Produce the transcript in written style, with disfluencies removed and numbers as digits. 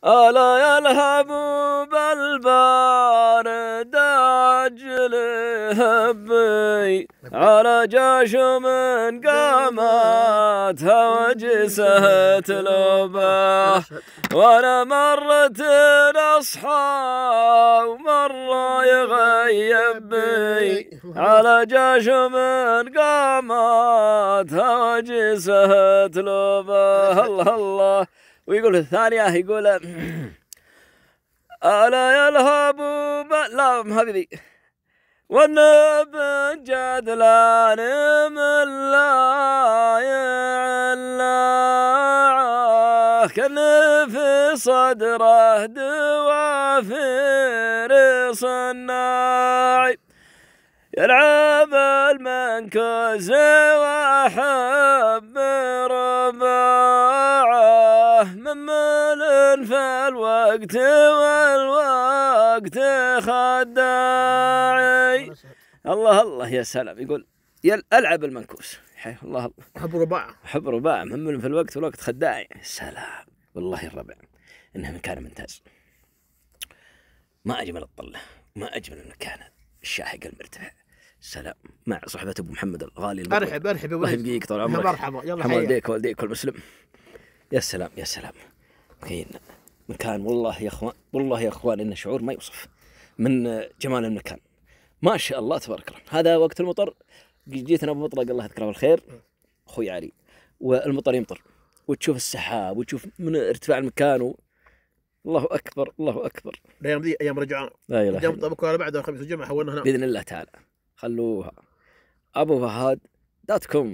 ألا يلهب بالبارد أجل هبي على جاشم قامت وجسه تلوبه وانا مرت الاصحى ومره يغيب بي على جاشم قامت وجسه تلوبه. الله الله. ويقول الثانية يقول ألا يلهب لا هذه ذي والنبي جدلان من لا يعلاه كان في صدره دوافر صناعي يلعب المنكوز وحب رباعه ممل في الوقت والوقت خداعي. الله الله يا سلام. يقول ألعب المنكوس. الله الله. حب رباعه. حب رباعه ممل في الوقت والوقت خداعي. سلام. والله الربع إنها مكان ممتاز. ما أجمل الطلة ما أجمل المكان الشاهق المرتفع. سلام مع صحبة أبو محمد الغالي. أرحب يا الله يبقيك طول عمرك. مرحبا. يلا حمد والديك والديك كل مسلم. يا سلام يا سلام. مكان والله يا اخوان والله يا اخوان إنه شعور ما يوصف من جمال المكان. ما شاء الله تبارك الله. هذا وقت المطر جيتنا أبو مطلق الله يذكره بالخير أخوي علي والمطر يمطر وتشوف السحاب وتشوف من ارتفاع المكان الله أكبر الله أكبر. الأيام ذي أيام رجعان. لا إله إلا الله. بكرة بعد الخميس والجمعة حولنا هنا بإذن الله تعالى. خلوها أبو فهد .com